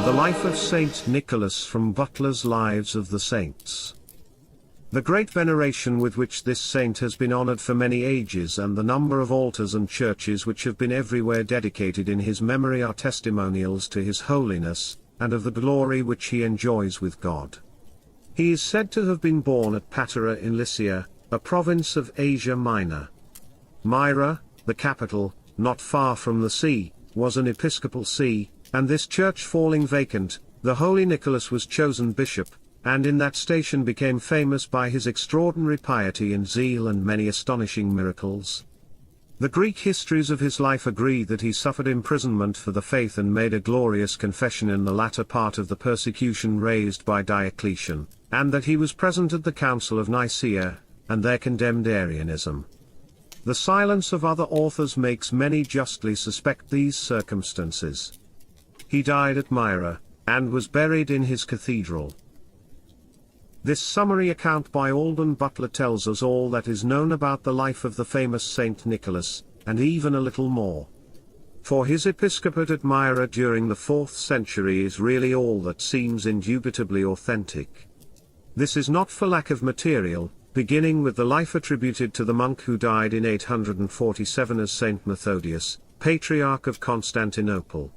The life of Saint Nicholas from Butler's Lives of the Saints. The great veneration with which this saint has been honored for many ages and the number of altars and churches which have been everywhere dedicated in his memory are testimonials to his holiness, and of the glory which he enjoys with God. He is said to have been born at Patara in Lycia, a province of Asia Minor. Myra, the capital, not far from the sea, was an episcopal see, and this church falling vacant, the holy Nicholas was chosen bishop, and in that station became famous by his extraordinary piety and zeal and many astonishing miracles. The Greek histories of his life agree that he suffered imprisonment for the faith and made a glorious confession in the latter part of the persecution raised by Diocletian, and that he was present at the Council of Nicaea, and there condemned Arianism. The silence of other authors makes many justly suspect these circumstances. He died at Myra, and was buried in his cathedral. This summary account by Alden Butler tells us all that is known about the life of the famous Saint Nicholas, and even a little more. For his episcopate at Myra during the 4th century is really all that seems indubitably authentic. This is not for lack of material, beginning with the life attributed to the monk who died in 847 as Saint Methodius, Patriarch of Constantinople.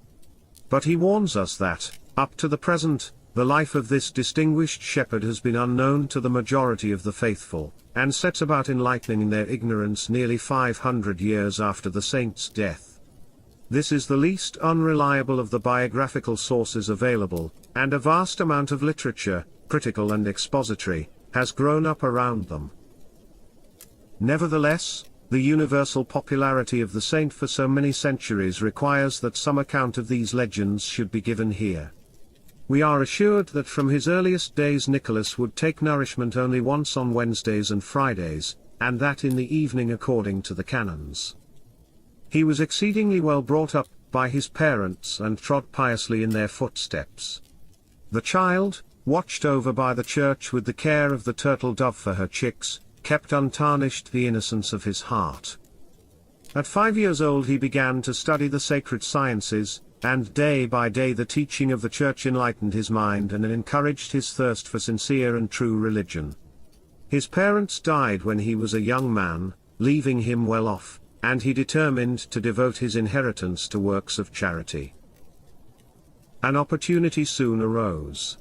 But he warns us that, up to the present, the life of this distinguished shepherd has been unknown to the majority of the faithful, and sets about enlightening their ignorance nearly 500 years after the saint's death. This is the least unreliable of the biographical sources available, and a vast amount of literature, critical and expository, has grown up around them. Nevertheless, the universal popularity of the saint for so many centuries requires that some account of these legends should be given here. We are assured that from his earliest days Nicholas would take nourishment only once on Wednesdays and Fridays, and that in the evening according to the canons. He was exceedingly well brought up by his parents and trod piously in their footsteps. The child, watched over by the church with the care of the turtle dove for her chicks, kept untarnished the innocence of his heart. At 5 years old he began to study the sacred sciences, and day by day the teaching of the Church enlightened his mind and encouraged his thirst for sincere and true religion. His parents died when he was a young man, leaving him well off, and he determined to devote his inheritance to works of charity. An opportunity soon arose.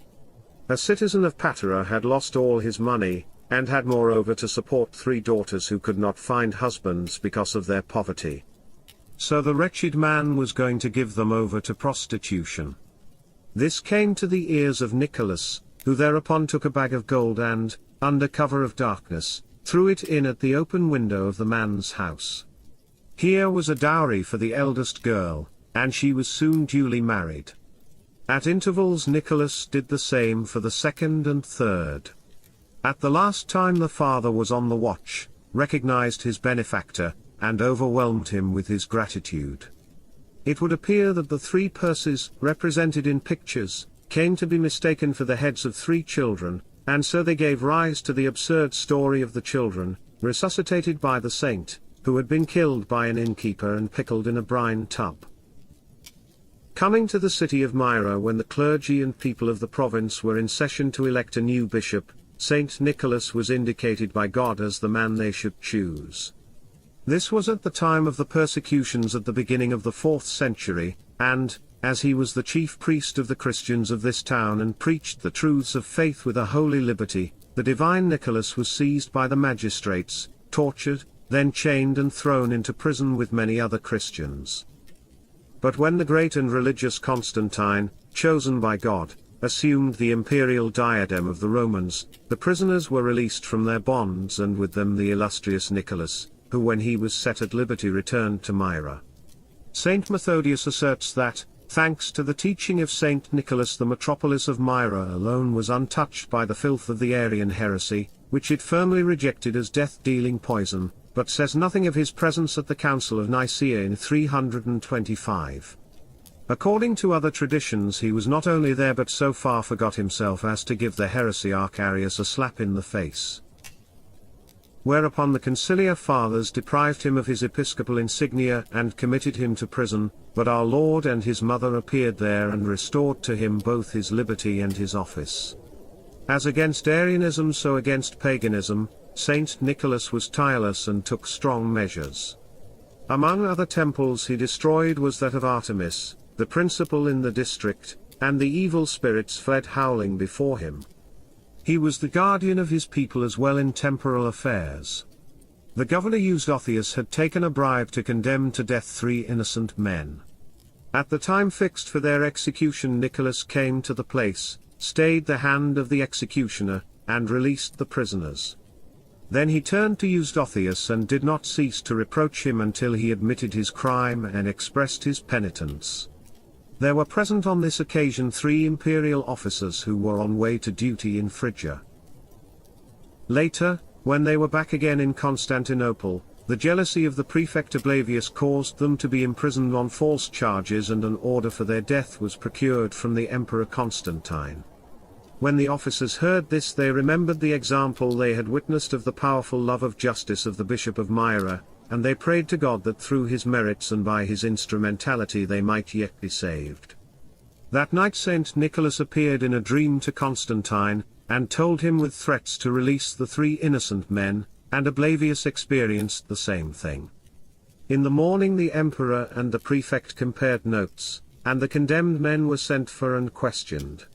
A citizen of Patara had lost all his money, and had moreover to support 3 daughters who could not find husbands because of their poverty. So the wretched man was going to give them over to prostitution. This came to the ears of Nicholas, who thereupon took a bag of gold and, under cover of darkness, threw it in at the open window of the man's house. Here was a dowry for the eldest girl, and she was soon duly married. At intervals Nicholas did the same for the second and third. At the last time the father was on the watch, recognized his benefactor, and overwhelmed him with his gratitude. It would appear that the 3 purses, represented in pictures, came to be mistaken for the heads of 3 children, and so they gave rise to the absurd story of the children, resuscitated by the saint, who had been killed by an innkeeper and pickled in a brine tub. Coming to the city of Myra when the clergy and people of the province were in session to elect a new bishop, Saint Nicholas was indicated by God as the man they should choose. This was at the time of the persecutions at the beginning of the 4th century, and, as he was the chief priest of the Christians of this town and preached the truths of faith with a holy liberty, the divine Nicholas was seized by the magistrates, tortured, then chained and thrown into prison with many other Christians. But when the great and religious Constantine, chosen by God, assumed the imperial diadem of the Romans, the prisoners were released from their bonds and with them the illustrious Nicholas, who when he was set at liberty returned to Myra. Saint Methodius asserts that, Thanks to the teaching of Saint Nicholas, the metropolis of Myra alone was untouched by the filth of the Arian heresy, which it firmly rejected as death-dealing poison, but says nothing of his presence at the Council of Nicaea in 325. According to other traditions, he was not only there but so far forgot himself as to give the heresiarch Arius a slap in the face. Whereupon the conciliar fathers deprived him of his episcopal insignia and committed him to prison, but our Lord and his mother appeared there and restored to him both his liberty and his office. As against Arianism so against paganism, Saint Nicholas was tireless and took strong measures. Among other temples he destroyed was that of Artemis, the principal in the district, and the evil spirits fled howling before him. He was the guardian of his people as well in temporal affairs. The governor Eustathius had taken a bribe to condemn to death 3 innocent men. At the time fixed for their execution, Nicholas came to the place, stayed the hand of the executioner, and released the prisoners. Then he turned to Eustathius and did not cease to reproach him until he admitted his crime and expressed his penitence. There were present on this occasion 3 imperial officers who were on way to duty in Phrygia. Later, when they were back again in Constantinople, the jealousy of the prefect Ablavius caused them to be imprisoned on false charges, and an order for their death was procured from the Emperor Constantine. When the officers heard this, they remembered the example they had witnessed of the powerful love of justice of the Bishop of Myra, and they prayed to God that through his merits and by his instrumentality they might yet be saved. That night Saint Nicholas appeared in a dream to Constantine, and told him with threats to release the 3 innocent men, and Ablavius experienced the same thing. In the morning the emperor and the prefect compared notes, and the condemned men were sent for and questioned.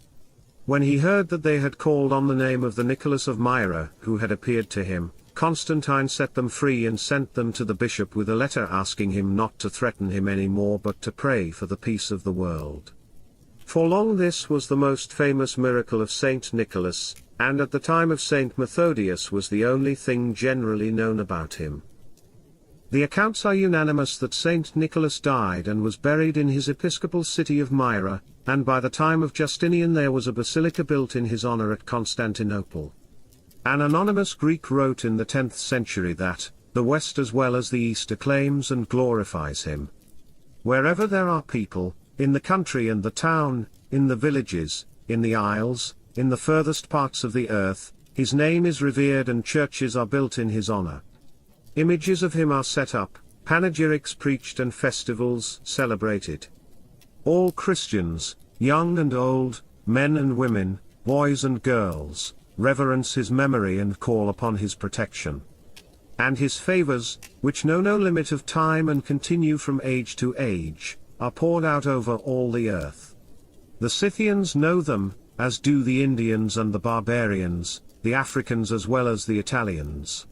When he heard that they had called on the name of the Nicholas of Myra who had appeared to him, Constantine set them free and sent them to the bishop with a letter asking him not to threaten him any more but to pray for the peace of the world. For long this was the most famous miracle of Saint Nicholas, and at the time of Saint Methodius was the only thing generally known about him. The accounts are unanimous that Saint Nicholas died and was buried in his episcopal city of Myra, and by the time of Justinian there was a basilica built in his honor at Constantinople. An anonymous Greek wrote in the 10th century that, the West as well as the East acclaims and glorifies him. Wherever there are people, in the country and the town, in the villages, in the isles, in the furthest parts of the earth, his name is revered and churches are built in his honor. Images of him are set up, panegyrics preached and festivals celebrated. All Christians, young and old, men and women, boys and girls, reverence his memory and call upon his protection. And his favors, which know no limit of time and continue from age to age, are poured out over all the earth. The Scythians know them, as do the Indians and the barbarians, the Africans as well as the Italians.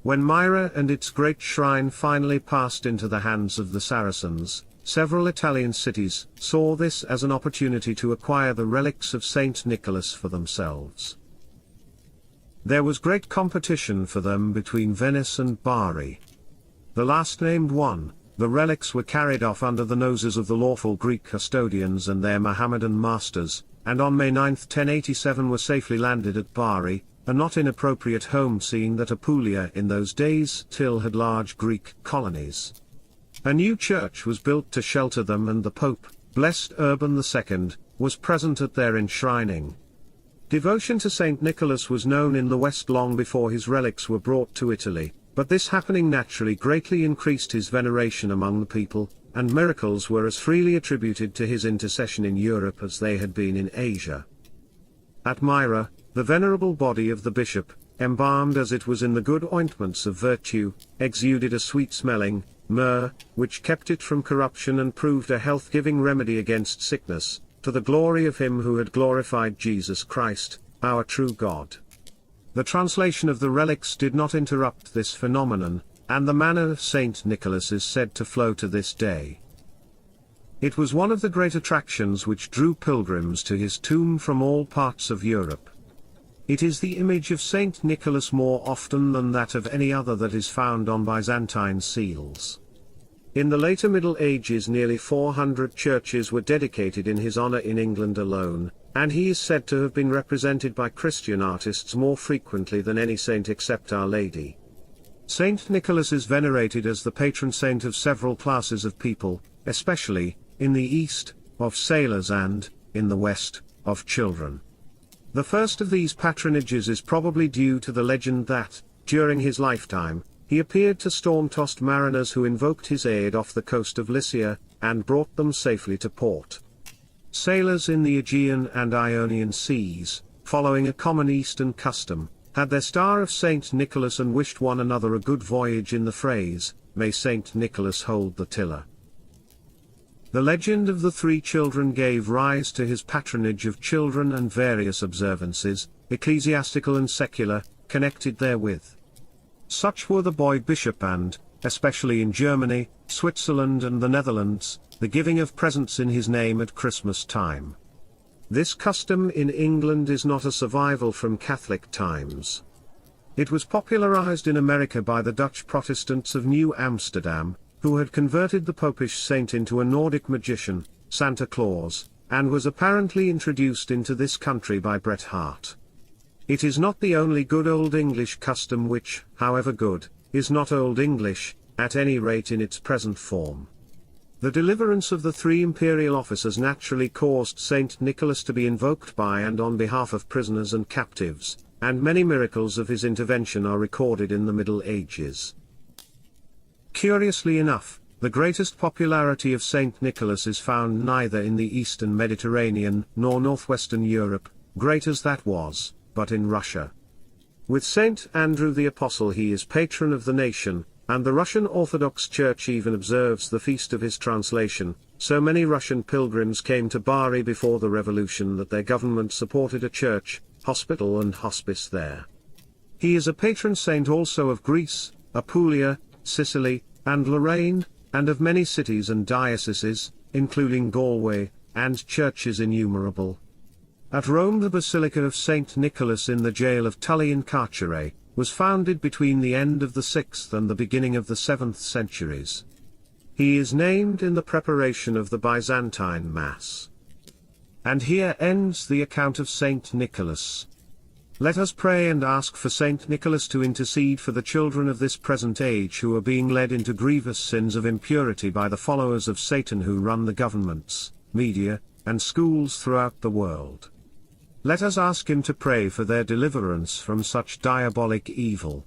When Myra and its great shrine finally passed into the hands of the Saracens, several Italian cities saw this as an opportunity to acquire the relics of Saint Nicholas for themselves. There was great competition for them between Venice and Bari. The last named won. The relics were carried off under the noses of the lawful Greek custodians and their Mohammedan masters, and on May 9, 1087 were safely landed at Bari, a not inappropriate home seeing that Apulia in those days still had large Greek colonies. A new church was built to shelter them, and the Pope, blessed Urban II, was present at their enshrining. Devotion to Saint Nicholas was known in the West long before his relics were brought to Italy, but this happening naturally greatly increased his veneration among the people, and miracles were as freely attributed to his intercession in Europe as they had been in Asia. At Myra, the venerable body of the bishop, embalmed as it was in the good ointments of virtue, exuded a sweet-smelling myrrh, which kept it from corruption and proved a health-giving remedy against sickness, to the glory of him who had glorified Jesus Christ, our true God. The translation of the relics did not interrupt this phenomenon, and the manna of Saint Nicholas is said to flow to this day. It was one of the great attractions which drew pilgrims to his tomb from all parts of Europe. It is the image of Saint Nicholas more often than that of any other that is found on Byzantine seals. In the later Middle Ages nearly 400 churches were dedicated in his honor in England alone, and he is said to have been represented by Christian artists more frequently than any saint except Our Lady. Saint Nicholas is venerated as the patron saint of several classes of people, especially, in the East, of sailors and, in the West, of children. The first of these patronages is probably due to the legend that, during his lifetime, he appeared to storm-tossed mariners who invoked his aid off the coast of Lycia, and brought them safely to port. Sailors in the Aegean and Ionian seas, following a common Eastern custom, had their star of Saint Nicholas and wished one another a good voyage in the phrase, "May Saint Nicholas hold the tiller." The legend of the three children gave rise to his patronage of children and various observances, ecclesiastical and secular, connected therewith. Such were the boy bishop and, especially in Germany, Switzerland and the Netherlands, the giving of presents in his name at Christmas time. This custom in England is not a survival from Catholic times. It was popularized in America by the Dutch Protestants of New Amsterdam, who had converted the popish saint into a Nordic magician, Santa Claus, and was apparently introduced into this country by Bret Harte. It is not the only good Old English custom which, however good, is not Old English, at any rate in its present form. The deliverance of the three imperial officers naturally caused Saint Nicholas to be invoked by and on behalf of prisoners and captives, and many miracles of his intervention are recorded in the Middle Ages. Curiously enough, the greatest popularity of Saint Nicholas is found neither in the Eastern Mediterranean nor northwestern Europe, great as that was, but in Russia. With Saint Andrew the Apostle he is patron of the nation, and the Russian Orthodox Church even observes the feast of his translation. So many Russian pilgrims came to Bari before the revolution that their government supported a church, hospital and hospice there. He is a patron saint also of Greece, Apulia, Sicily, and Lorraine, and of many cities and dioceses, including Galway, and churches innumerable. At Rome the Basilica of St. Nicholas in the jail of Tully in Carcere, was founded between the end of the 6th and the beginning of the 7th centuries. He is named in the preparation of the Byzantine Mass. And here ends the account of St. Nicholas. Let us pray and ask for St. Nicholas to intercede for the children of this present age who are being led into grievous sins of impurity by the followers of Satan who run the governments, media, and schools throughout the world. Let us ask him to pray for their deliverance from such diabolic evil.